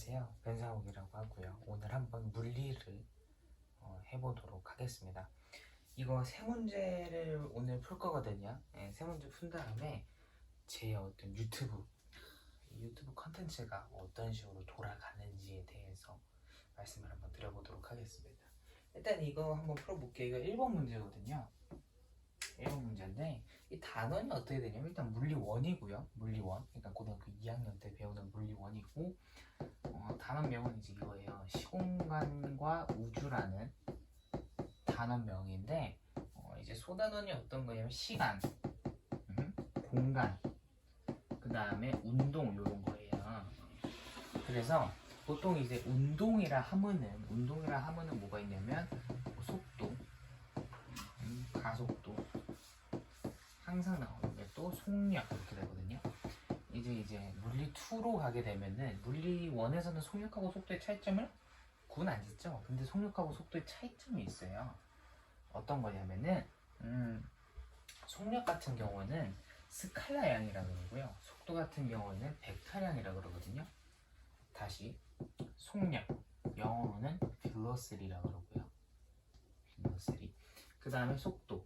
안녕하세요. 변상욱이라고 하고요. 오늘 한번 물리를 해보도록 하겠습니다. 이거 세 문제를 오늘 풀 거거든요. 네, 세 문제 푼 다음에 제 어떤 유튜브 컨텐츠가 어떤 식으로 돌아가는지에 대해서 말씀을 한번 드려보도록 하겠습니다. 일단 이거 한번 풀어볼게요. 이거 1번 문제거든요. 1번 문제인데 이 단원이 어떻게 되냐면 일단 물리1이고요. 물리1, 그러니까 고등학교 2학년 때 배우는 물리1이고 단원명은 이제 이거예요. 시공간과 우주라는 단원명인데 이제 소단원이 어떤 거냐면 시간, 공간, 그 다음에 운동 요런 거예요. 그래서 보통 이제 운동이라 하면은 뭐가 있냐면 속도, 가속도 항상 나오는 게 또 속력 이렇게 되거든요. 이제 물리 2로 가게 되면은 물리 1에서는 속력하고 속도의 차이점을 구분 안 짓죠. 근데 속력하고 속도의 차이점이 있어요. 어떤 거냐면은 속력 같은 경우는 스칼라량이라고 그러고요. 속도 같은 경우는 벡터량이라고 그러거든요. 다시 속력 영어로는 velocity라고 그러고요. velocity. 그 다음에 속도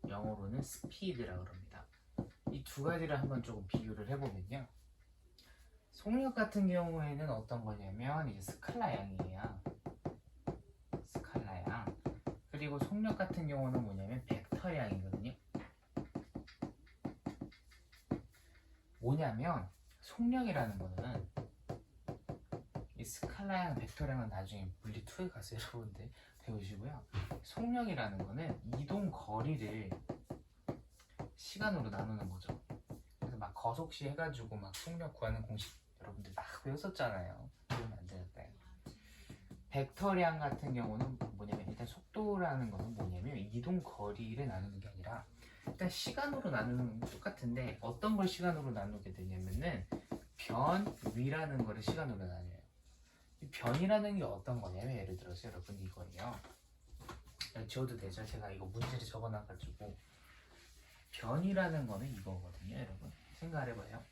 영어로는 speed라고 그럽니다. 이 두 가지를 한번 조금 비교를 해보면요. 속력 같은 경우에는 어떤 거냐면 이제 스칼라양이에요. 스칼라양. 그리고 속력 같은 경우는 뭐냐면 벡터량이거든요. 뭐냐면 속력이라는 거는 이 스칼라양, 벡터량은 나중에 물리 2에 가서 여러분들 배우시고요. 속력이라는 거는 이동 거리를 시간으로 나누는 거죠. 그래서 막 거속시 해가지고 막 속력 구하는 공식 여러분들 막 배웠었잖아요. 그러면 안 되는데. 벡터량 같은 경우는 뭐냐면 일단 속도라는 거는 뭐냐면 이동 거리를 나누는 게 아니라 일단 시간으로 나누는 건 똑같은데 어떤 걸 시간으로 나누게 되냐면은 변위라는 거를 시간으로 나눠요. 이 변이라는 게 어떤 거냐면 예를 들어서 여러분 이거예요. 지워도 되죠? 제가 이거 문제를 적어놔가지고 변이라는 거는 이거거든요. 여러분 생각을 해봐요.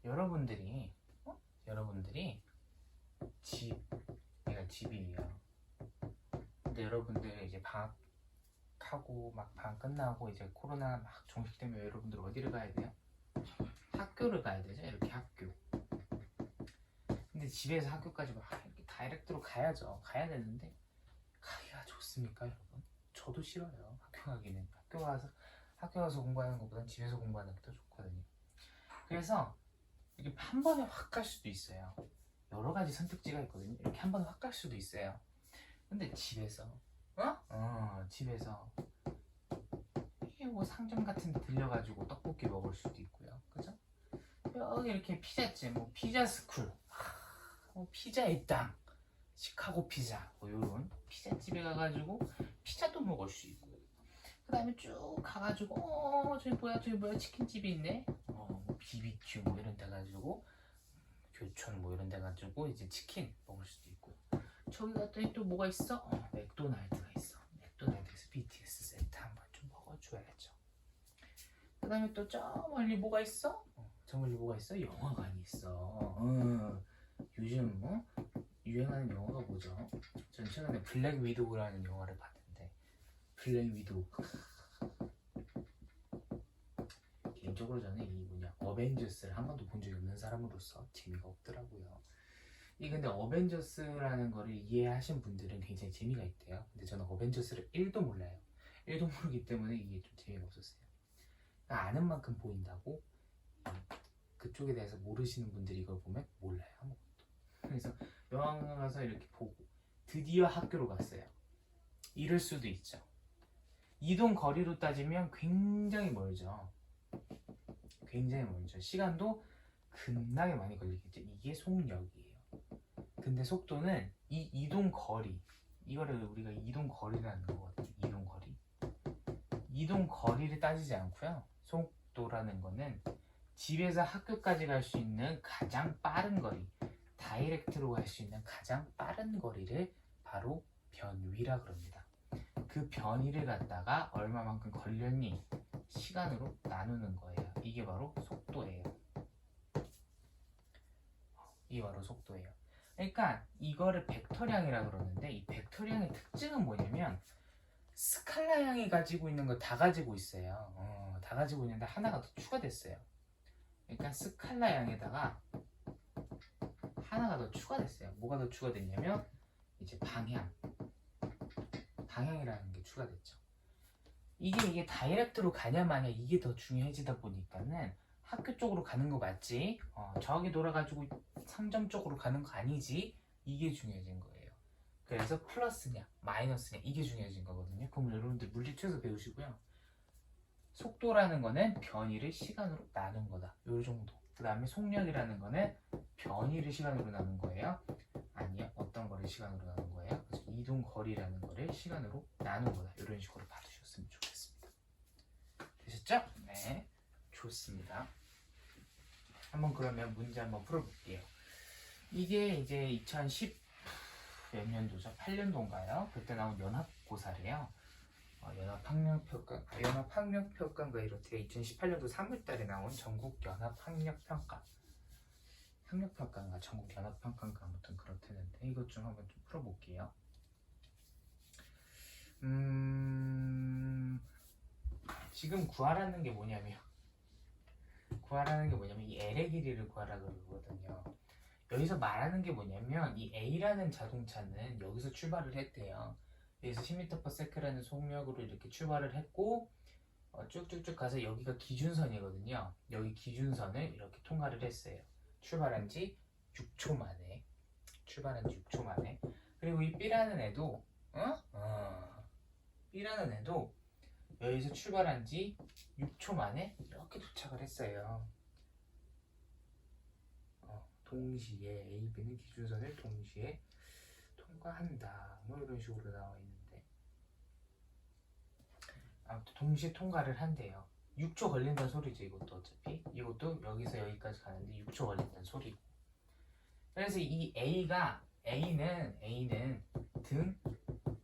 여러분들이 얘가 집이에요. 근데 여러분들 이제 방학하고 막 방학 끝나고 이제 코로나 막 종식되면 여러분들 어디를 가야 돼요? 학교를 가야 되죠. 이렇게 학교. 근데 집에서 학교까지 막 이렇게 다이렉트로 가야죠. 가야 되는데 가기가 좋습니까, 여러분? 저도 싫어요. 학교 가기는. 학교 가서 공부하는 것보단 집에서 공부하는 게 더 좋거든요. 그래서 이렇게 한 번에 확 갈 수도 있어요. 여러 가지 선택지가 있거든요. 이렇게 한 번에 확 갈 수도 있어요. 근데 집에서 집에서 뭐 상점 같은 데 들려가지고 떡볶이 먹을 수도 있고요. 그죠? 여기 이렇게 피자집, 뭐 피자스쿨, 뭐 피자의 땅, 시카고 피자, 뭐 요런 피자집에 가가지고 피자도 먹을 수 있고, 그 다음에 쭉 가가지고 저기 뭐야 치킨집이 있네. 뭐 BBQ 뭐 이런 데 가지고 교촌 뭐 이런 데 가지고 이제 치킨 먹을 수도 있고, 저기 갔더니 또 뭐가 있어? 맥도날드가 있어. 맥도날드에서 BTS 세트 한번 좀 먹어줘야죠. 그 다음에 또 저 멀리 뭐가 있어? 저 멀리 뭐가 있어? 영화관이 있어. 요즘 뭐 유행하는 영화가 뭐죠? 전 최근에 블랙 위도우라는 영화를 봤는데, 블랙 위도우 개인적으로 저는 이 뭐냐 어벤져스를 한 번도 본 적이 없는 사람으로서 재미가 없더라고요. 근데 어벤져스라는 거를 이해하신 분들은 굉장히 재미가 있대요. 근데 저는 어벤져스를 1도 몰라요. 1도 모르기 때문에 이게 좀 재미가 없었어요. 그러니까 아는 만큼 보인다고 그쪽에 대해서 모르시는 분들이 이걸 보면 몰라요, 아무것도. 그래서 영화관 가서 이렇게 보고 드디어 학교로 갔어요. 이럴 수도 있죠. 이동 거리로 따지면 굉장히 멀죠. 굉장히 멀죠. 시간도 급나게 많이 걸리겠죠. 이게 속력이에요. 근데 속도는 이 이동 거리, 이거를 우리가 이동 거리라는 거거든요. 이동 거리. 이동 거리를 따지지 않고요. 속도라는 거는 집에서 학교까지 갈 수 있는 가장 빠른 거리, 다이렉트로 갈 수 있는 가장 빠른 거리를 바로 변위라 그럽니다. 그 변위를 갖다가 얼마만큼 걸렸니 시간으로 나누는 거예요. 이게 바로 속도예요. 이게 바로 속도예요. 그러니까 이거를 벡터량이라고 그러는데 이 벡터량의 특징은 뭐냐면 스칼라량이 가지고 있는 거 다 가지고 있어요. 다 가지고 있는데 하나가 더 추가됐어요. 그러니까 스칼라량에다가 하나가 더 추가됐어요. 뭐가 더 추가됐냐면 이제 방향이라는 게 추가됐죠. 이게 다이렉트로 가냐 마냐 이게 더 중요해지다 보니까는 학교 쪽으로 가는 거 맞지? 저기 돌아가지고 상점 쪽으로 가는 거 아니지? 이게 중요해진 거예요. 그래서 플러스냐 마이너스냐 이게 중요해진 거거든요. 그럼 여러분들 물리치에서 배우시고요. 속도라는 거는 변이를 시간으로 나눈 거다. 요 정도. 그 다음에 속력이라는 거는 변이를 시간으로 나눈 거예요. 아니요. 어떤 거를 시간으로 나눈 거예요. 그래서 이동 거리라는 거를 시간으로 나눈 거다. 이런 식으로 봐주셨으면 좋겠습니다. 되셨죠? 네. 좋습니다. 한번 그러면 문제 한번 풀어볼게요. 이게 이제 2010 몇 년도죠? 8년도인가요? 그때 나온 연합고사래요. 연합학력평가인가 이렇게 2018년도 3월달에 나온 전국연합학력평가 학력평가인가 전국연합평가인가 아무튼 그렇다는데 이것 좀 한번 좀 풀어볼게요. 지금 구하라는 게 뭐냐면 이 L의 길이를 구하라 그러거든요. 여기서 말하는 게 뭐냐면 이 A라는 자동차는 여기서 출발을 했대요. 여기서 10m/s라는 속력으로 이렇게 출발을 했고 쭉쭉쭉 가서 여기가 기준선이거든요. 여기 기준선을 이렇게 통과를 했어요. 출발한 지 6초 만에. 그리고 이 B라는 애도 B라는 애도 여기서 출발한 지 6초 만에 이렇게 도착을 했어요. 동시에 A, B는 기준선을 동시에 통과한다. 뭐 이런 식으로 나와 있는데 아무튼 동시에 통과를 한대요. 6초 걸린다는 소리죠. 이것도 어차피 이것도 여기서 여기까지 가는데 6초 걸린다는 소리고. 그래서 이 A는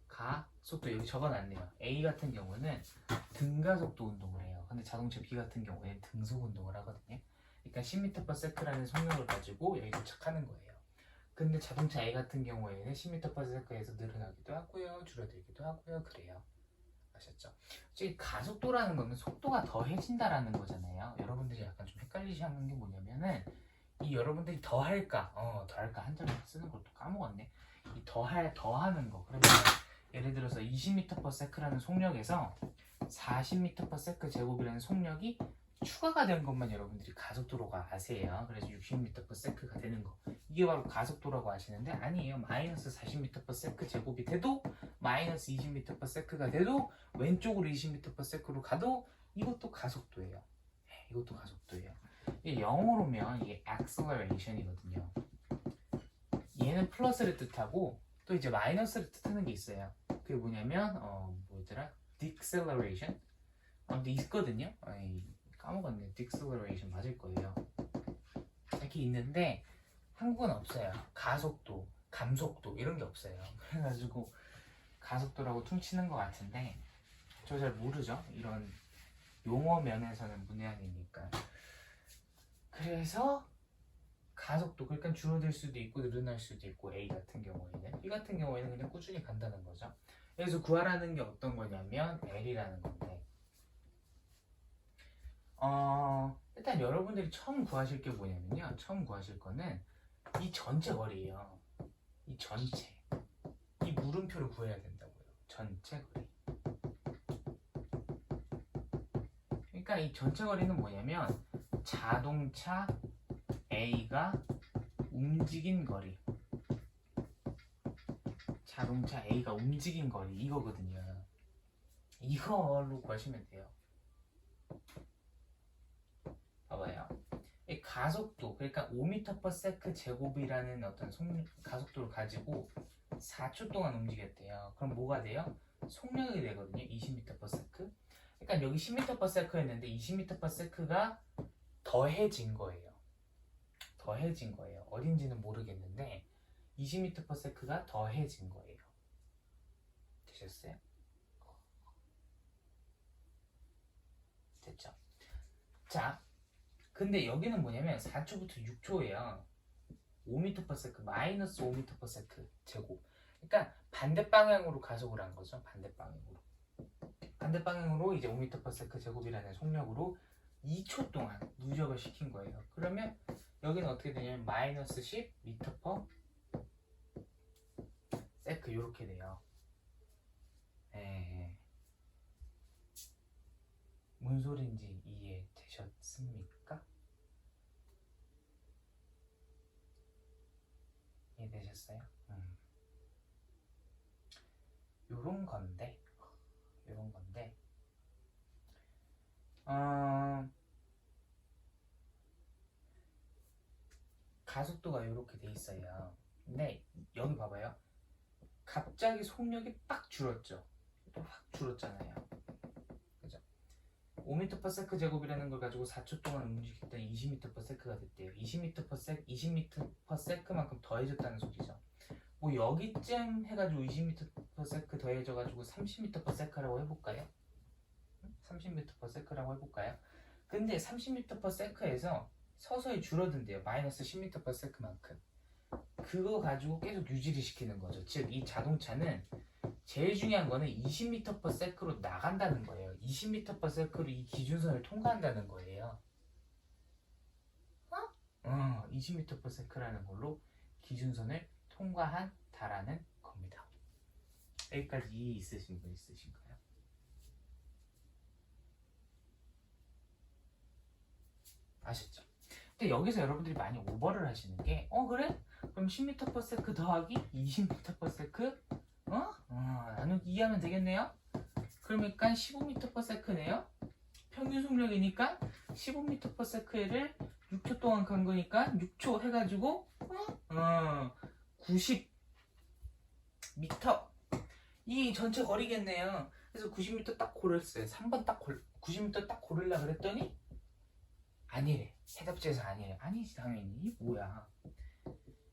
등가속도 여기 적어놨네요. A 같은 경우는 등가속도 운동을 해요. 근데 자동차 B 같은 경우에는 등속 운동을 하거든요. 그러니까 10m/s라는 속력을 가지고 여기 도착하는 거예요. 근데 자동차 A 같은 경우에는 10m/s에서 늘어나기도 하고요, 줄어들기도 하고요, 그래요. 아셨죠? 즉 가속도라는 거는 속도가 더해진다라는 거잖아요. 여러분들이 약간 좀 헷갈리시는 게 뭐냐면은 이 여러분들이 더할까 한자로 쓰는 걸 또 까먹었네. 이 더하는 거. 그러면 예를 들어서 20m/s라는 속력에서 40m/s 제곱이라는 속력이 추가가 된 것만 여러분들이 가속도라고 아세요. 그래서 60m/s가 되는 거. 이게 바로 가속도라고 아시는데 아니에요. 마이너스 40m/s 제곱이 돼도 마이너스 20m/s가 돼도 왼쪽으로 20m/s로 가도 이것도 가속도예요. 이것도 가속도예요. 영어로면 이게 acceleration이거든요. 얘는 플러스를 뜻하고 또 이제 마이너스를 뜻하는 게 있어요. 그게 뭐냐면 뭐였더라? deceleration 아무튼 있거든요. 까먹었네. deceleration 맞을 거예요. 이렇게 있는데 한국은 없어요. 가속도, 감속도 이런 게 없어요. 그래가지고 가속도라고 퉁치는 것 같은데 저 잘 모르죠. 이런 용어 면에서는 문외한이니까. 그래서 가속도 그러니까 줄어들 수도 있고 늘어날 수도 있고 A 같은 경우에는 B 같은 경우에는 그냥 꾸준히 간다는 거죠. 그래서 구하라는 게 어떤 거냐면 L이라는 건데 일단 여러분들이 처음 구하실 게 뭐냐면요. 처음 구하실 거는 이 전체 거리예요. 이 전체. 이 물음표를 구해야 된다고요. 전체 거리. 그러니까 이 전체 거리는 뭐냐면 자동차 A가 움직인 거리. 자동차 A가 움직인 거리 이거거든요. 이걸로 구하시면 돼요. 봐봐요. 이 가속도 그러니까 5m/s 제곱이라는 어떤 가속도를 가지고 4초 동안 움직였대요. 그럼 뭐가 돼요? 속력이 되거든요. 20m/s. 그러니까 여기 10m/s였는데 20m/s가 더해진 거예요. 어딘지는 모르겠는데 20m/s가 더해진 거예요. 되셨어요? 됐죠? 자, 근데 여기는 뭐냐면 4초부터 6초예요. 5m/s 마이너스 5m/s 제곱. 그러니까 반대 방향으로 가속을 한 거죠. 반대 방향으로. 반대 방향으로 이제 5m/s 제곱이라는 속력으로 2초 동안 누적을 시킨 거예요. 그러면 여기는 어떻게 되냐면 마이너스 10m/s 이렇게 돼요. 네. 뭔 소린지 이해되셨습니까? 이해되셨어요? 요런 건데 가속도가 이렇게 돼 있어요. 근데 여기 봐봐요. 갑자기 속력이 빡 줄었죠. 또 확 줄었잖아요. 그죠? 5m/s 제곱이라는 걸 가지고 4초 동안 움직였더니 20m/s가 됐대요. 20m/s만큼 더해졌다는 소리죠. 뭐 여기쯤 해가지고 20m/s 더해져가지고 30m/s라고 해볼까요? 30m/s라고 해볼까요? 근데 30m/s에서 서서히 줄어든대요. 마이너스 10m/s만큼. 그거 가지고 계속 유지를 시키는 거죠. 즉 이 자동차는 제일 중요한 거는 20m/s로 나간다는 거예요. 20m/s로 이 기준선을 통과한다는 거예요. 20m/s라는 걸로 기준선을 통과한다라는 겁니다. 여기까지 이해 있으신 분 있으신가요? 아셨죠? 근데 여기서 여러분들이 많이 오버를 하시는 게 그래? 그럼 10m/s 더하기 20m/s 나누기 2 하면 되겠네요? 그러니까 15m/s네요? 평균 속력이니까 15m/s를 6초 동안 간 거니까 6초 해가지고 90m 이 전체 거리겠네요. 그래서 90m 딱 고르랬어요. 3번 딱 90m 딱 고르려 그랬더니 아니래. 해답지에서 아니래. 아니지 당연히. 이게 뭐야.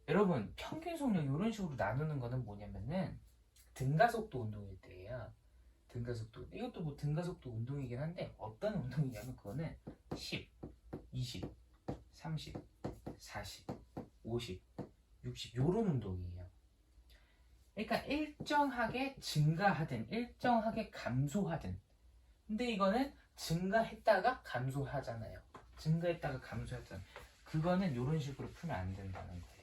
여러분 평균 속력 이런 식으로 나누는 거는 뭐냐면은 등가속도 운동일 때예요. 등가속도. 이것도 뭐 등가속도 운동이긴 한데 어떤 운동이냐면 그거는 10, 20, 30, 40, 50, 60 요런 운동이에요. 그러니까 일정하게 증가하든 일정하게 감소하든 근데 이거는 증가했다가 감소하잖아요. 증가했다가 감소했잖아요. 그거는 이런 식으로 풀면 안 된다는 거예요.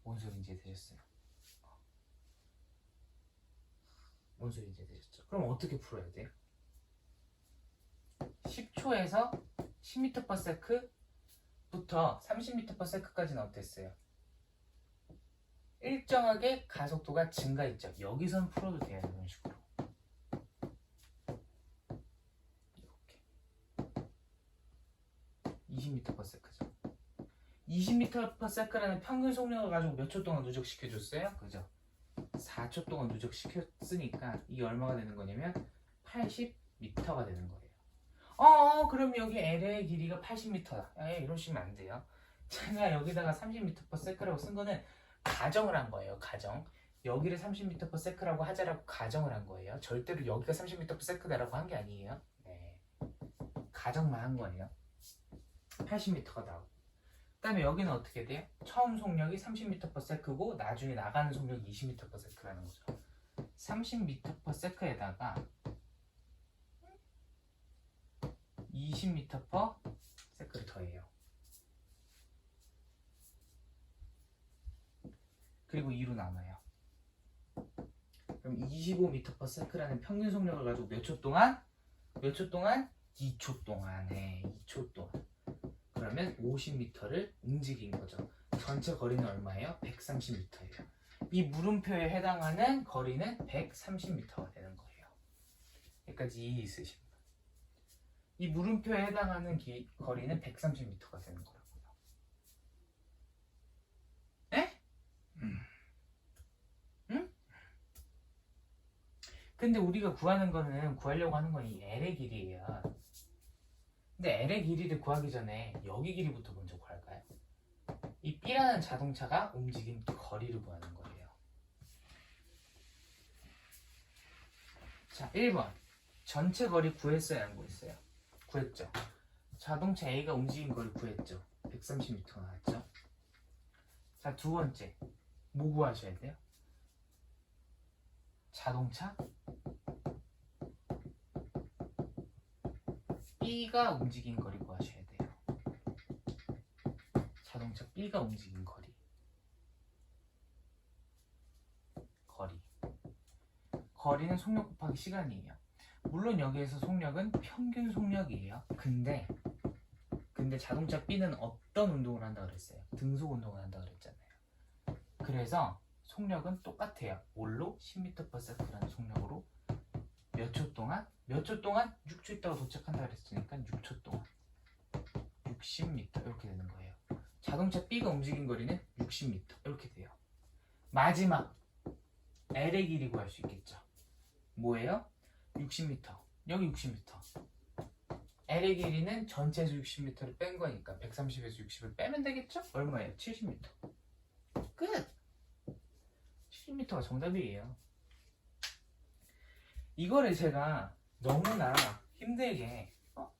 뭔 소리인지 되셨어요? 뭔 소리인지 되셨죠? 그럼 어떻게 풀어야 돼요? 10초에서 10m/s부터 30m/s까지는 어땠어요? 일정하게 가속도가 증가했죠. 여기선 풀어도 돼요. 이런 식으로. 이렇게 20m/s죠. 20m/s라는 평균 속력을 가지고 몇 초 동안 누적시켜줬어요? 그죠? 4초 동안 누적시켰으니까 이게 얼마가 되는 거냐면 80m가 되는 거예요. 그럼 여기 L의 길이가 80m다. 이러시면 안 돼요. 제가 여기다가 30m/s라고 쓴 거는 가정을 한 거예요. 가정. 여기를 30m/s라고 하자라고 가정을 한 거예요. 절대로 여기가 30m/s다라고 한 게 아니에요. 네. 가정만 한 거예요. 80m가 나오고. 그 다음에 여기는 어떻게 돼요? 처음 속력이 30m/s고 나중에 나가는 속력이 20m/s라는 거죠. 30m/s에다가 20m/s를 더해요. 그리고 2로 나눠요. 그럼 25m/s라는 평균 속력을 가지고 몇 초 동안? 몇 초 동안? 2초 동안 해. 2초 동안. 그러면 50m를 움직인 거죠. 전체 거리는 얼마예요? 130m예요. 이 물음표에 해당하는 거리는 130m가 되는 거예요. 여기까지 이해 있으신 분. 이 물음표에 해당하는 거리는 130m가 되는 거라고요. 네? 응? 근데 우리가 구하려고 하는 건 이 L의 길이에요. 근데 L의 길이를 구하기 전에 여기 길이부터 먼저 구할까요? 이 B라는 자동차가 움직인 거리를 구하는 거예요. 자, 1번. 전체 거리 구했어요? 안 구했어요? 구했죠. 자동차 A가 움직인 거리 구했죠. 130m 나왔죠. 자, 두 번째 뭐 구하셔야 돼요? 자동차 B가 움직인 거리 구하셔야 돼요. 자동차 B가 움직인 거리. 거리는 속력 곱하기 시간이에요. 물론 여기에서 속력은 평균 속력이에요. 근데 자동차 B는 어떤 운동을 한다 그랬어요? 등속 운동을 한다 그랬잖아요. 그래서 속력은 똑같아요. 뭘로? 10m/s라는 속력으로 몇 초 동안? 6초 있다가 도착한다 그랬으니까 6초 동안 60m 이렇게 되는 거예요. 자동차 B가 움직인 거리는 60m 이렇게 돼요. 마지막 L의 길이 구할 수 있겠죠. 뭐예요? 60m. 여기 60m. L의 길이는 전체에서 60m를 뺀 거니까 130에서 60을 빼면 되겠죠? 얼마예요? 70m. 끝! 70m가 정답이에요. 이거를 제가 너무나 힘들게 막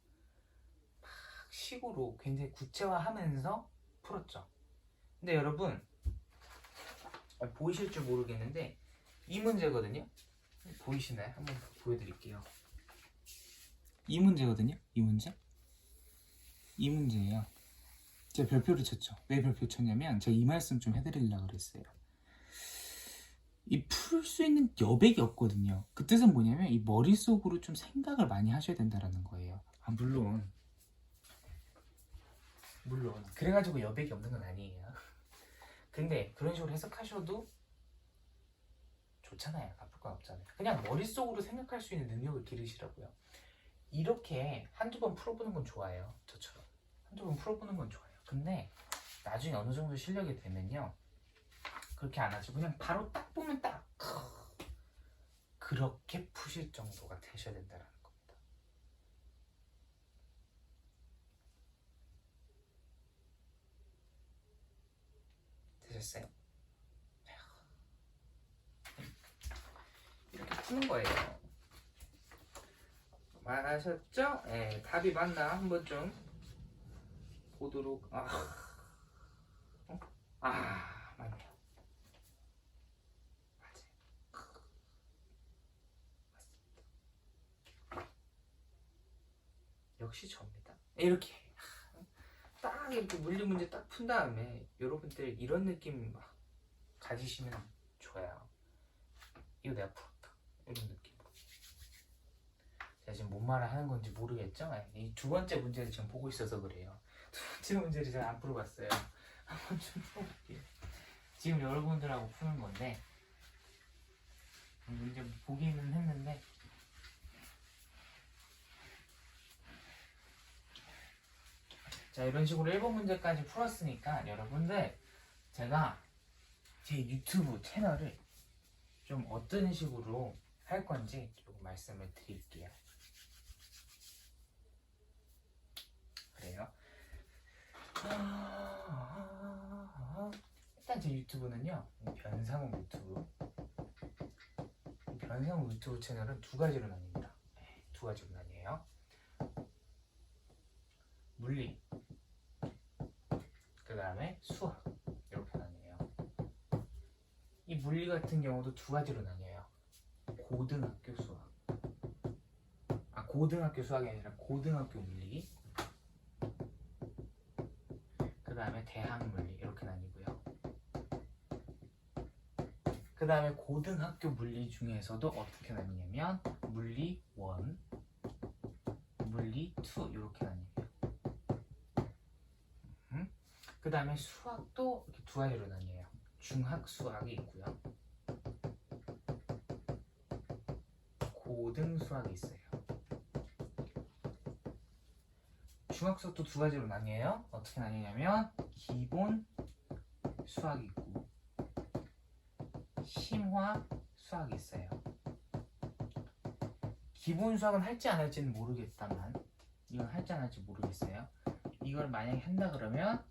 식으로 굉장히 구체화하면서 풀었죠. 근데 여러분 보이실 줄 모르겠는데 이 문제거든요. 보이시나요? 한번 보여드릴게요. 이 문제거든요. 이 문제예요. 제가 별표를 쳤죠. 왜 별표 쳤냐면 제가 이 말씀 좀 해드리려고 그랬어요. 이 풀 수 있는 여백이 없거든요. 그 뜻은 뭐냐면 이 머릿속으로 좀 생각을 많이 하셔야 된다는 거예요. 물론 그래가지고 여백이 없는 건 아니에요. 근데 그런 식으로 해석하셔도 좋잖아요. 나쁠 건 없잖아요. 그냥 머릿속으로 생각할 수 있는 능력을 기르시라고요. 이렇게 한두 번 풀어보는 건 좋아요. 저처럼 한두 번 풀어보는 건 좋아요. 근데 나중에 어느 정도 실력이 되면요 그렇게 안 하죠. 그냥 바로 딱 보면 딱 그렇게 푸실 정도가 되셔야 된다는 겁니다. 되셨어요? 이렇게 푸는 거예요. 말하셨죠? 네, 답이 맞나 한번 좀 보도록. 맞네요. 맞아요. 맞습니다. 역시 접니다. 이렇게 딱 이렇게 물리 문제 딱 푼 다음에 여러분들 이런 느낌 막 가지시면 좋아요. 이거 내가 풀었다 이런 느낌. 제가 지금 뭔 말을 하는 건지 모르겠죠? 이 두 번째 문제를 지금 보고 있어서 그래요. 두 번째 문제를 제가 안 풀어봤어요. 한번 좀 풀어볼게요. 지금 여러분들하고 푸는 건데 문제 보기는 했는데 자, 이런 식으로 1번 문제까지 풀었으니까 여러분들 제가 제 유튜브 채널을 좀 어떤 식으로 할 건지 조금 말씀을 드릴게요. 그래요. 일단 제 유튜브는요 변상욱 유튜브. 변상욱 유튜브 채널은 두 가지로 나뉩니다. 두 가지로 나뉘어요. 물리, 그 다음에 수학 이렇게 나뉘어요. 이 물리 같은 경우도 두 가지로 나뉘어요. 고등학교 수학. 고등학교 수학이 아니라 고등학교 물리. 그 다음에 대학 물리 이렇게 나뉘고요. 그 다음에 고등학교 물리 중에서도 어떻게 나뉘냐면 물리 1, 물리 2 이렇게 나뉘고요. 그 다음에 수학도 이렇게 두 가지로 나뉘어요. 중학 수학이 있고요. 고등 수학이 있어요. 중학 수학도 두 가지로 나뉘어요. 어떻게 나뉘냐면 기본 수학이 있고 심화 수학이 있어요. 기본 수학은 할지 안 할지는 모르겠다만 이건 할지 안 할지 모르겠어요. 이걸 만약에 한다 그러면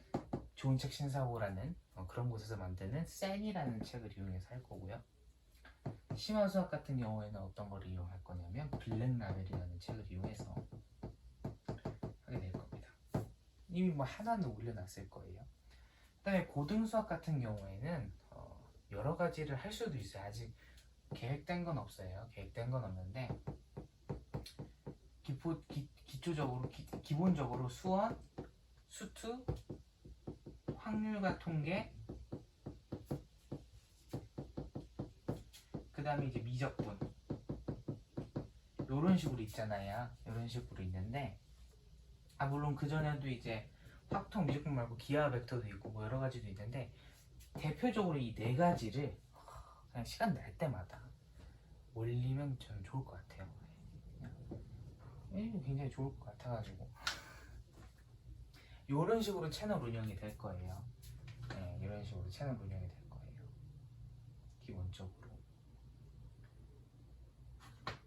좋은 책 신사고라는 그런 곳에서 만드는 센이라는 책을 이용해서 할 거고요. 심화 수학 같은 경우에는 어떤 걸 이용할 거냐면 블랙라벨이라는 책을 이용해서 하게 될 겁니다. 이미 뭐 하나는 올려놨을 거예요. 그다음에 고등수학 같은 경우에는 여러 가지를 할 수도 있어요. 아직 계획된 건 없어요. 계획된 건 없는데 기본적으로 수원, 수투, 확률과 통계, 그 다음에 이제 미적분 요런 식으로 있잖아요. 요런 식으로 있는데 물론 그전에도 이제 확통, 미적분 말고 기하 벡터도 있고 뭐 여러 가지도 있는데 대표적으로 이 네 가지를 그냥 시간 날 때마다 올리면 저는 좋을 것 같아요. 굉장히 좋을 것 같아가지고 이런 식으로 채널 운영이 될 거예요. 네, 이런 식으로 채널 운영이 될 거예요. 기본적으로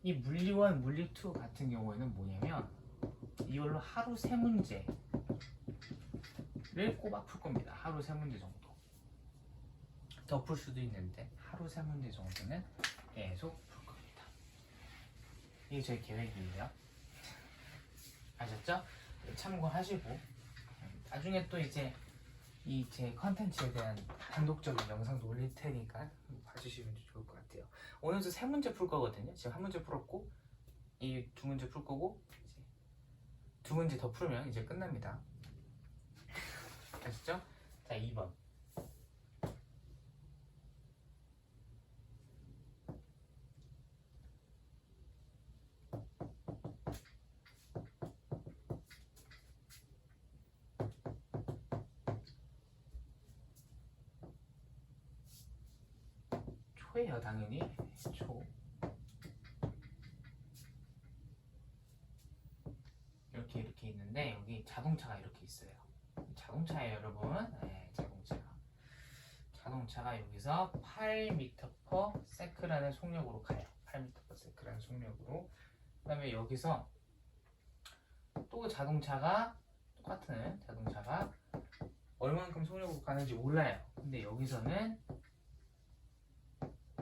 이 물리1, 물리2 같은 경우에는 뭐냐면 이걸로 하루 3문제를 꼬박 풀 겁니다. 하루 3문제 정도. 더 풀 수도 있는데 하루 3문제 정도는 계속 풀 겁니다. 이게 저희 계획이에요. 아셨죠? 참고하시고 나중에 또 이제 이 제 컨텐츠에 대한 단독적인 영상도 올릴 테니까 봐주시면 좋을 것 같아요. 오늘도 3문제 풀 거거든요. 지금 1문제 풀었고 이 2문제 풀 거고 이제 2문제 더 풀면 이제 끝납니다. 아시죠? 자, 2번. 초예요, 당연히. 초. 이렇게 있는데 여기 자동차가 이렇게 있어요. 자동차예요, 여러분. 네, 자동차가 여기서 8m/s라는 속력으로 가요. 8m/s라는 속력으로. 그다음에 여기서 또 자동차가 똑같은 자동차가 얼만큼 속력으로 가는지 몰라요. 근데 여기서는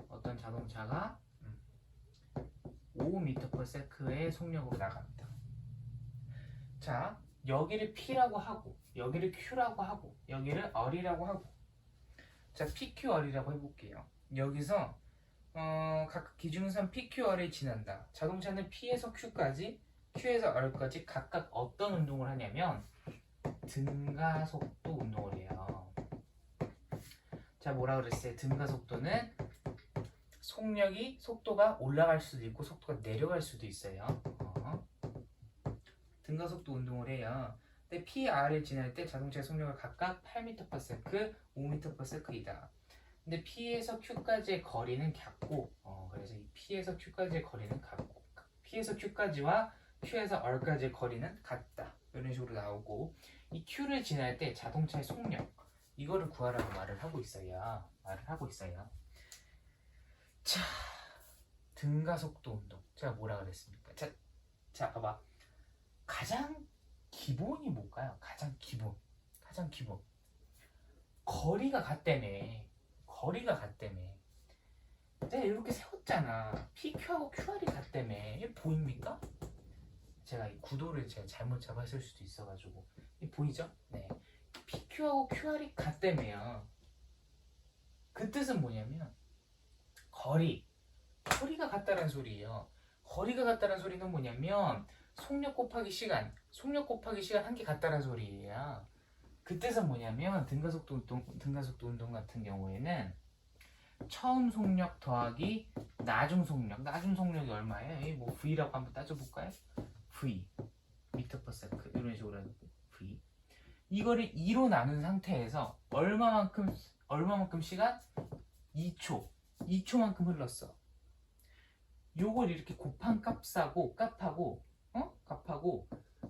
어떤 자동차가 5m/s의 속력으로 나갑니다. 자, 여기를 P라고 하고 여기를 Q라고 하고 여기를 R이라고 하고 자, PQR이라고 해볼게요. 여기서 각각 기준선 PQR이 지난다. 자동차는 P에서 Q까지 Q에서 R까지 각각 어떤 운동을 하냐면 등가속도 운동을 해요. 자, 뭐라 그랬어요? 등가속도는 속도가 올라갈 수도 있고 속도가 내려갈 수도 있어요. 등가속도 운동을 해요. 근데 PR을 지날 때 자동차의 속력은 각각 8m/s, 5m/s이다. 근데 P에서 Q까지의 거리는 같고, 그래서 이 P에서 Q까지의 거리는 같고, P에서 Q까지와 Q에서 R까지의 거리는 같다. 이런 식으로 나오고, 이 Q를 지날 때 자동차의 속력, 이거를 구하라고 말을 하고 있어요. 자, 등가속도 운동. 제가 뭐라 그랬습니까? 자, 봐봐. 가장 기본이 뭘까요? 가장 기본. 거리가 같다며. 내가 이렇게 세웠잖아. PQ하고 QR이 같다며. 이게 보입니까? 제가 이 구도를 제가 잘못 잡았을 수도 있어가지고. 이게 보이죠? 네. PQ하고 QR이 같다며요. 그 뜻은 뭐냐면 거리가 같다는 소리예요. 거리가 같다는 소리는 뭐냐면 속력 곱하기 시간 한 개 같다는 소리예요. 그 뜻은 뭐냐면 등가속도 운동 같은 경우에는 처음 속력 더하기 나중 속력이 얼마예요? 뭐 V라고 한번 따져볼까요? V m/s 이런 식으로 V 이거를 2로 나눈 상태에서 얼마만큼 시간? 2초만큼 흘렀어. 요걸 이렇게 곱한 값하고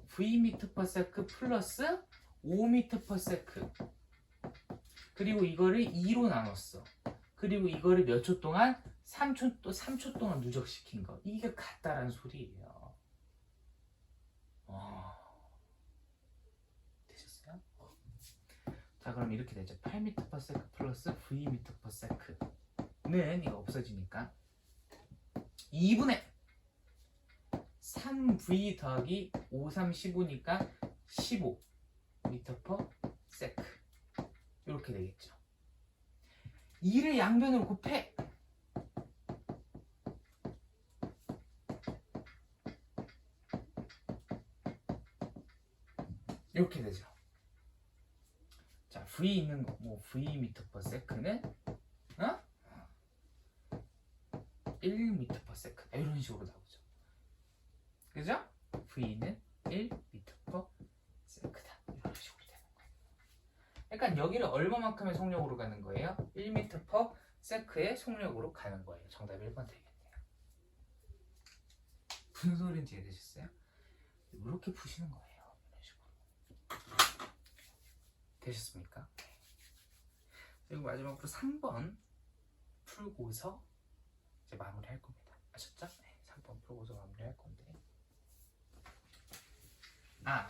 v/s 플러스 5m/s 그리고 이거를 2로 나눴어. 그리고 이거를 몇 초 동안? 3초 동안 누적시킨 거. 이게 같다라는 소리예요. 되셨어요? 자, 그럼 이렇게 되죠. 8m/s 플러스 v/s는 이거 없어지니까 2분의 3v 더하기 5, 3, 15니까 15 m/s 이렇게 되겠죠. 2를 양변으로 곱해. 이렇게 되죠. 자, V 있는 거, 뭐 v/ms는 1m/s 이런 식으로 나오죠. 그죠? V는 1m/s다 이런 식으로 되는 거예요. 그러니까 여기를 얼마만큼의 속력으로 가는 거예요? 1m/s의 속력으로 가는 거예요. 정답 1번 되겠네요. 무슨 소리인지 이해되셨어요? 이렇게 푸시는 거예요. 이런 식으로. 되셨습니까? 그리고 마지막으로 3번 풀고서 이제 마무리할 겁니다. 아셨죠? 네, 3번 풀고서 마무리할 건데.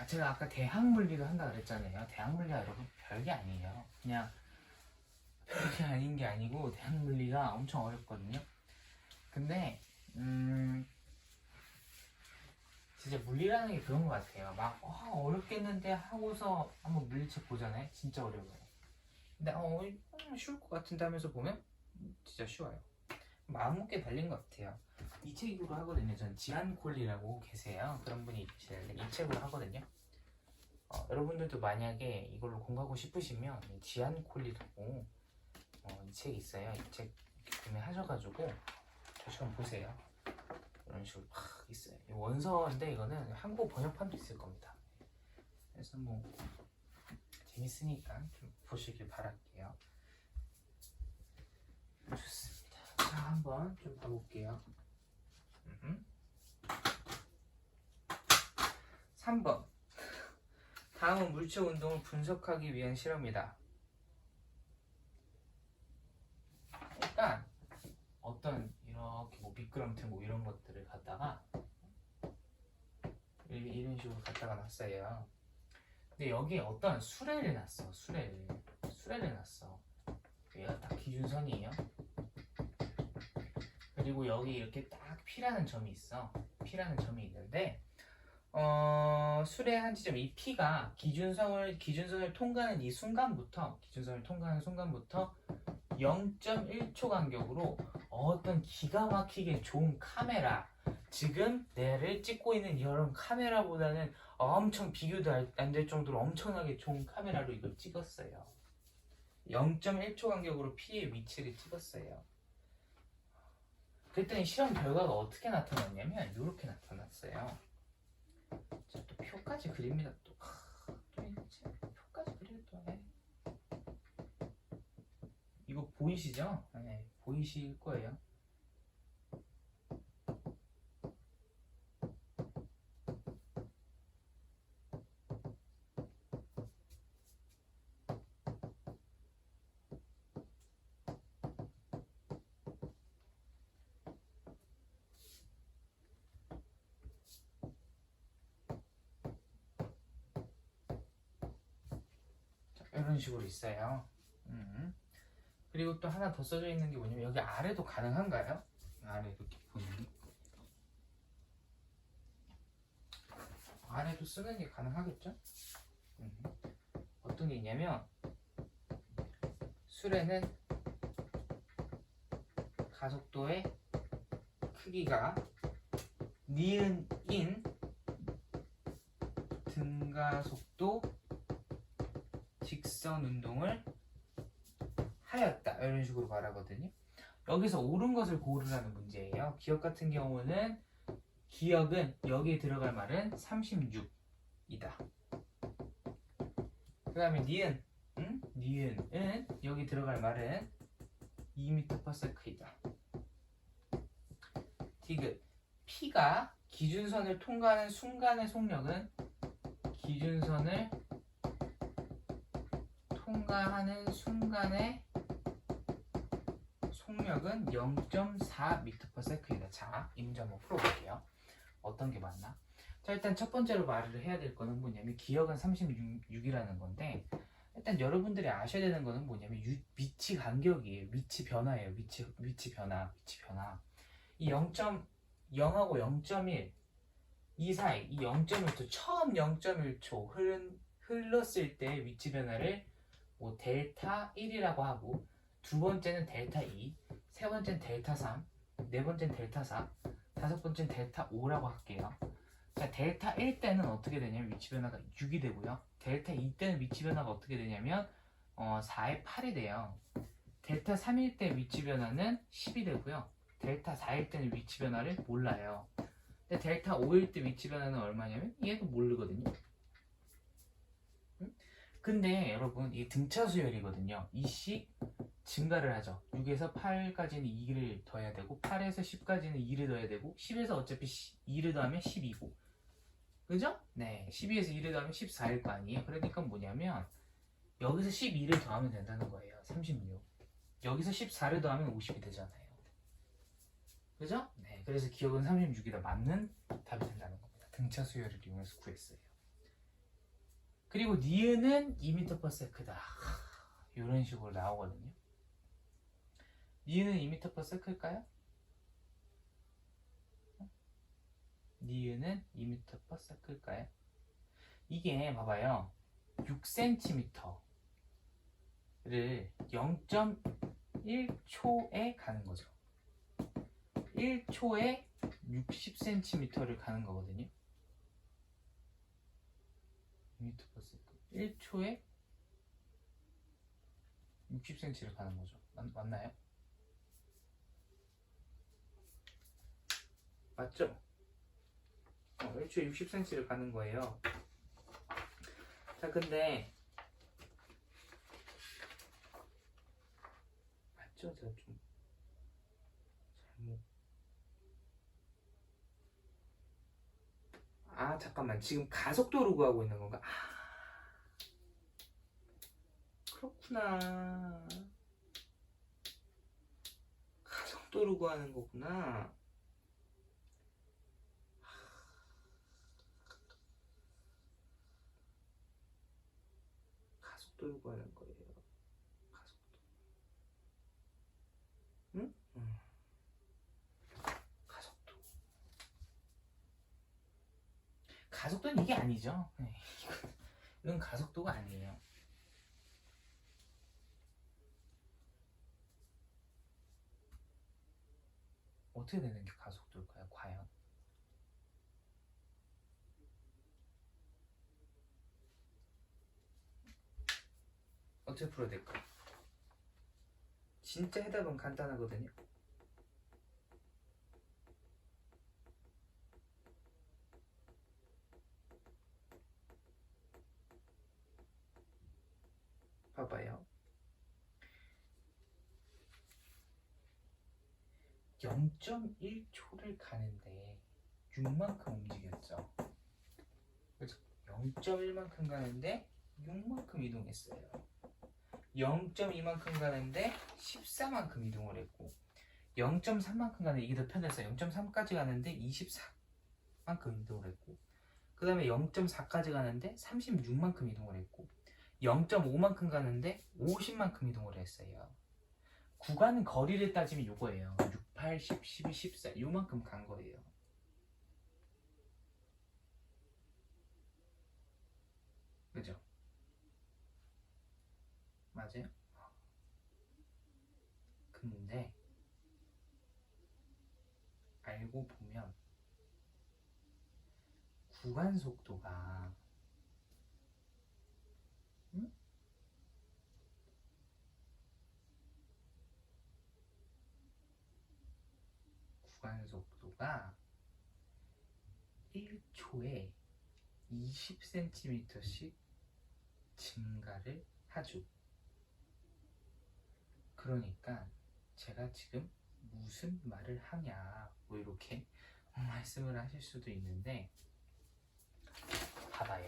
제가 아까 대학물리도 한다 그랬잖아요. 대학물리가 여러분 별게 아니에요. 그냥 별게 아닌 게 아니고 대학물리가 엄청 어렵거든요. 근데 진짜 물리라는 게 그런 것 같아요. 막 어렵겠는데 하고서 한번 물리책 보잖아요. 진짜 어려워요. 근데 쉬울 것 같은데 하면서 보면 진짜 쉬워요. 마음먹기에 달린 것 같아요. 이 책으로 하거든요. 전 지안 콜리라고 계세요. 그런 분이 계시는데 이 책으로 하거든요. 여러분들도 만약에 이걸로 공부하고 싶으시면 지안 콜리라고 이 책이 있어요. 이 책 구매하셔가지고 조금 보세요. 이런 식으로 막 있어요. 원서인데 이거는 한국 번역판도 있을 겁니다. 그래서 뭐 재밌으니까 좀 보시길 바랄게요. 좋습니다. 자, 한번 좀 봐볼게요. 3번. 다음은 물체 운동을 분석하기 위한 실험이다. 일단 어떤 이렇게 뭐 미끄럼틀 뭐 이런 것들을 갖다가 이런 식으로 갖다가 놨어요. 근데 여기에 어떤 수레를 놨어. 수레를 놨어. 얘가 딱 기준선이에요. 그리고 여기 이렇게 딱 P라는 점이 있어. P라는 점이 있는데 수레 한 지점 이 P가 기준선을 통과하는 이 순간부터 0.1초 간격으로 어떤 기가 막히게 좋은 카메라, 지금 내를 찍고 있는 이런 카메라보다는 엄청 비교도 안 될 정도로 엄청나게 좋은 카메라로 이걸 찍었어요. 0.1초 간격으로 P의 위치를 찍었어요. 그랬더니 실험 결과가 어떻게 나타났냐면 이렇게 나타났어요. 자, 또 표까지 그립니다. 또 이제 표까지 그리고 또 이거 보이시죠? 네, 보이실 거예요. 이런 식으로 있어요. 그리고 또 하나 더 써져 있는 게 뭐냐면 여기 아래도 가능한가요? 아래 이렇게 보이는 아래도 쓰는 게 가능하겠죠? 어떤 게 있냐면 수레는 가속도의 크기가 니은인 등가속도 직선 운동을 하였다. 이런 식으로 말하거든요. 여기서 옳은 것을 고르라는 문제예요. 기억 같은 경우는 기억은 여기에 들어갈 말은 36이다. 그 다음에 니은은 여기 들어갈 말은 2m/s이다. 디귿 P가 기준선을 통과하는 순간의 속력은 기준선을 통과하는 순간의 속력은 0.4m/s이다. 자, 이 문제 한번 풀어볼게요. 어떤 게 맞나? 자, 일단 첫 번째로 말을 해야 될 거는 뭐냐면 기억은 36이라는 건데 일단 여러분들이 아셔야 되는 거는 뭐냐면 위치 간격이에요. 위치 변화예요. 위치 변화. 이 0.0하고 0.1 이 사이, 이 0.1초, 처음 0.1초 흘렀을 때 위치 변화를 뭐 델타 1이라고 하고, 두 번째는 델타 2, 세 번째는 델타 3, 네 번째는 델타 4, 다섯 번째는 델타 5라고 할게요. 자, 델타 1 때는 어떻게 되냐면 위치 변화가 6이 되고요. 델타 2 때는 위치 변화가 어떻게 되냐면 4에 8이 돼요. 델타 3일 때 위치 변화는 10이 되고요. 델타 4일 때는 위치 변화를 몰라요. 근데 델타 5일 때 위치 변화는 얼마냐면 얘도 모르거든요. 근데 여러분 이게 등차 수열이거든요. 이씩 증가를 하죠. 6에서 8까지는 2를 더해야 되고, 8에서 10까지는 2를 더해야 되고, 10에서 어차피 2를 더하면 12고, 그죠? 네, 12에서 2를 더하면 14일 거 아니에요. 그러니까 뭐냐면 여기서 12를 더하면 된다는 거예요. 36. 여기서 14를 더하면 50이 되잖아요. 그죠? 네, 그래서 기억은 36이다. 맞는 답이 된다는 겁니다. 등차 수열을 이용해서 구했어요. 그리고 니은은 2m/s다. 이런 식으로 나오거든요. 니은은 2m/s일까요? 니은은 2m/s일까요? 이게 봐봐요. 6cm를 0.1초에 가는 거죠. 1초에 60cm를 가는 거거든요. 2m/s. 1초에 60cm를 가는 거죠. 맞나요? 맞죠? 1초에 60cm를 가는 거예요. 자, 근데 맞죠? 제가 좀 잘못. 잠깐만. 지금 가속도로 구하고 있는 건가? 그렇구나. 가속도로 구하는 거구나. 가속도로 구하는 거예요. 가속도. 응? 가속도. 가속도는 이게 아니죠. 이건 가속도가 아니에요. 어떻게 되는 게 가속도일까요? 과연? 어떻게 풀어야 될까요? 진짜 해답은 간단하거든요. 봐봐요. 0.1초를 가는데 6만큼 움직였죠. 그렇죠? 0.1만큼 가는데 6만큼 이동했어요. 0.2만큼 가는데 14만큼 이동을 했고, 0.3만큼 가는데 이게 더 편해서 0.3까지 가는데 24만큼 이동을 했고, 그 다음에 0.4까지 가는데 36만큼 이동을 했고, 0.5만큼 가는데 50만큼 이동을 했어요. 구간 거리를 따지면 이거예요. 6, 8, 10, 12, 14 요만큼 간 거예요. 그죠? 맞아요? 근데 알고 보면 구간 속도가 구간 속도가 1초에 20cm씩 증가를 하죠. 그러니까 제가 지금 무슨 말을 하냐 뭐 이렇게 말씀을 하실 수도 있는데, 봐봐요.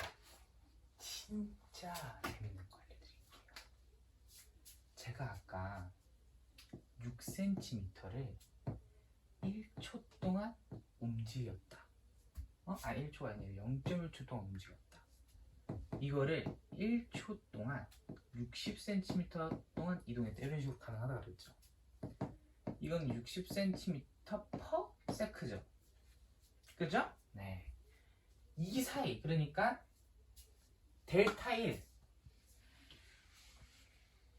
진짜 재밌는 거 알려드릴게요. 제가 아까 6cm를 1초 동안 움직였다. 1초가 아니라 0.1초 동안 움직였다. 이거를 1초 동안 60cm 동안 이동했다. 이런 식으로 가능하다 그랬죠. 이건 60cm/s죠. 그죠? 네. 이 사이, 그러니까 델타 1.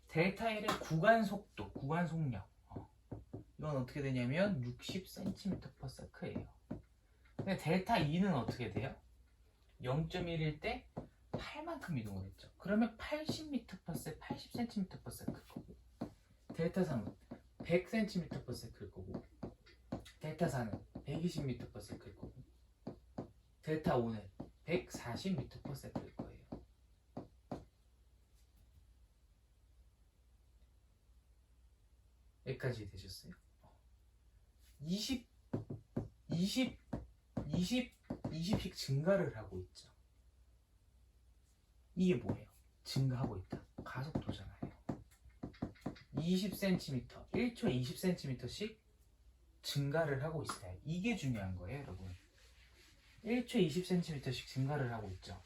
델타 1의 구간 속도, 구간 속력. 이건 어떻게 되냐면 60cm/s예요. 근데 델타 2는 어떻게 돼요? 0.1일 때 8만큼 이동을 했죠. 그러면 80m/s, 80cm/s일 거고, 델타 3은 100cm/s일 거고, 델타 4는 120m/s일 거고, 델타 5는 140m/s일 거예요. 여기까지 되셨어요? 20씩 증가를 하고 있죠. 이게 뭐예요? 증가하고 있다. 가속도잖아요. 20cm, 1초에 20cm씩 증가를 하고 있어요. 이게 중요한 거예요, 여러분. 1초에 20cm씩 증가를 하고 있죠.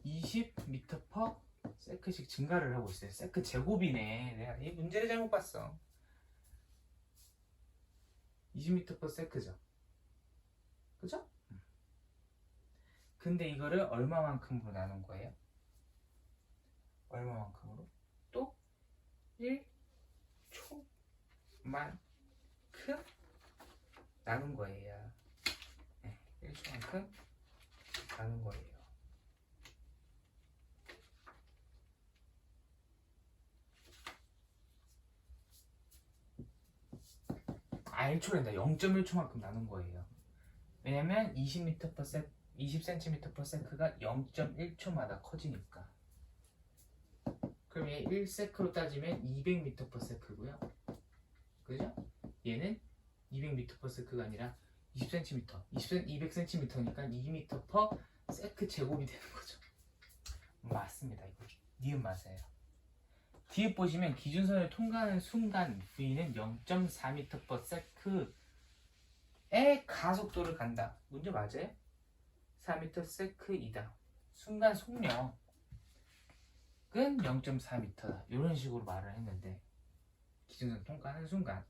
(20m/s씩) 증가를 하고 있어요. 세크 제곱이네. 내가 이 문제를 잘못 봤어. 20m/s죠. 그죠? 근데 이거를 얼마만큼으로 나눈 거예요? 얼마만큼으로? 또 1초만큼 나눈 거예요. 네, 1초만큼 나눈 거예요. 아, 1초란다. 0.1초만큼 나눈 거예요. 왜냐면 20cm/s가 0.1초마다 커지니까. 그럼 얘 1세크로 따지면 200m/s고요. 그죠? 얘는 200m/s가 아니라 20cm, 200cm니까 2m/s 제곱이 되는 거죠. 맞습니다. 이거 니은 맞아요. 뒤에 보시면 기준선을 통과하는 순간 v는 0.4m/s의 가속도를 간다. 문제 맞아요? 4m/s이다. 순간 속력은 0.4m다. 이런 식으로 말을 했는데, 기준선 통과하는 순간.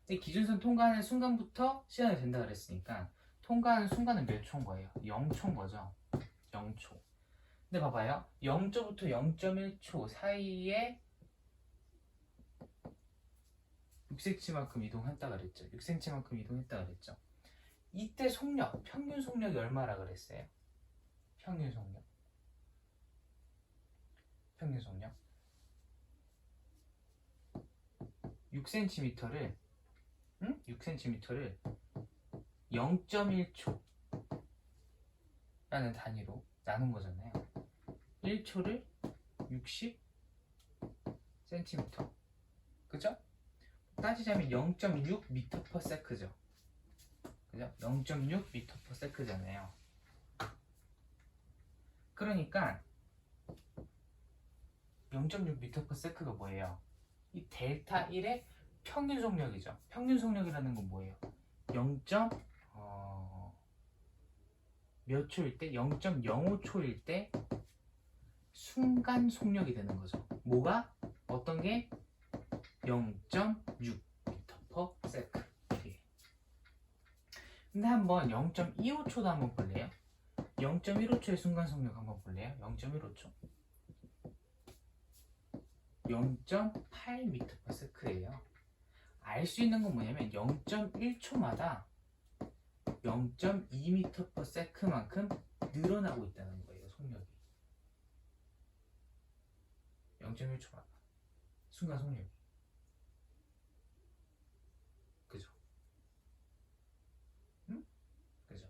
근데 기준선 통과하는 순간부터 시간이 된다 그랬으니까 통과하는 순간은 몇 초인 거예요? 0초인 거죠. 0초. 근데 봐봐요. 0초부터 0.1초 사이에 6cm만큼 이동했다 그랬죠. 6cm만큼 이동했다 그랬죠. 이때 속력, 평균 속력이 얼마라 그랬어요? 평균 속력. 평균 속력. 6cm를 0.1초 라는 단위로 나눈 거잖아요. 1초를 60cm. 그죠? 따지자면 0.6m/s죠. 그죠? 0.6m/s잖아요. 그러니까 0.6m/s가 뭐예요? 이 델타 1의 평균 속력이죠. 평균 속력이라는 건 뭐예요? 0. 몇 초일 때? 0.05초일 때 순간 속력이 되는 거죠. 뭐가? 어떤 게? 0.6m/s. 근데 한번 0.25초도 한번 볼래요? 0.15초의 순간 속력 한번 볼래요? 0.15초. 0.8m/s예요. 알 수 있는 건 뭐냐면 0.1초마다 0.2m/s만큼 늘어나고 있다는 거예요. 속력이. 0.1초마다 순간 속력이. 그죠? 응? 그죠?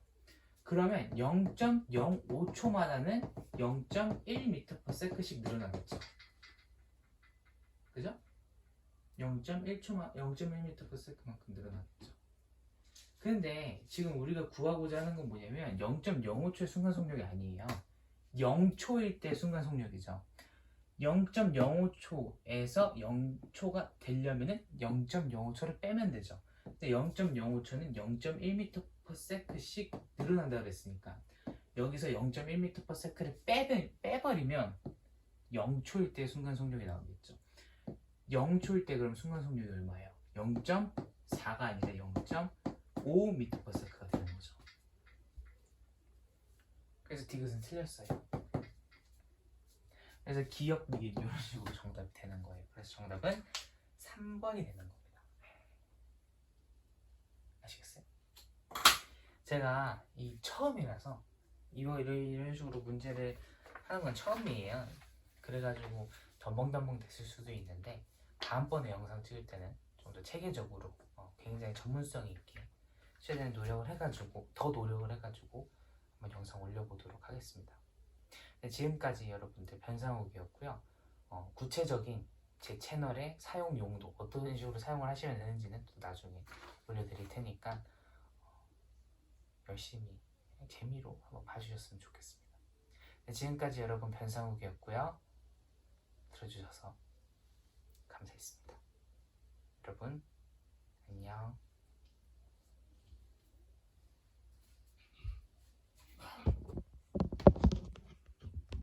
그러면 0.05초마다는 0.1m/s씩 늘어나겠죠. 그죠? 0.1m/s만큼 늘어나겠죠. 근데 지금 우리가 구하고자 하는 건 뭐냐면 0.05초의 순간속력이 아니에요. 0초일 때 순간속력이죠. 0.05초에서 0초가 되려면은 0.05초를 빼면 되죠. 근데 0.05초는 0.1m/s씩 늘어난다 그랬으니까 여기서 0.1m/s를 빼버리면 0초일 때 순간속력이 나오겠죠. 0초일 때 그럼 순간속력이 얼마예요? 0.4가 아니라 0.5m/s가 되는 거죠. 그래서 디귿은 틀렸어요. 그래서 기역, 미귿 이런 식으로 정답이 되는 거예요. 그래서 정답은 3번이 되는 겁니다. 아시겠어요? 제가 이 처음이라서 이런 식으로 문제를 하는 건 처음이에요. 그래가지고 덤벙덤벙 됐을 수도 있는데 다음번에 영상 찍을 때는 좀 더 체계적으로 굉장히 전문성 있게 최대한 노력을 해가지고 한번 영상 올려보도록 하겠습니다. 네, 지금까지 여러분들 변상욱이었고요. 구체적인 제 채널의 사용 용도 어떤 식으로 사용을 하시면 되는지는 또 나중에 올려드릴 테니까 열심히 재미로 한번 봐주셨으면 좋겠습니다. 네, 지금까지 여러분 변상욱이었고요. 들어주셔서 감사했습니다. 여러분 안녕.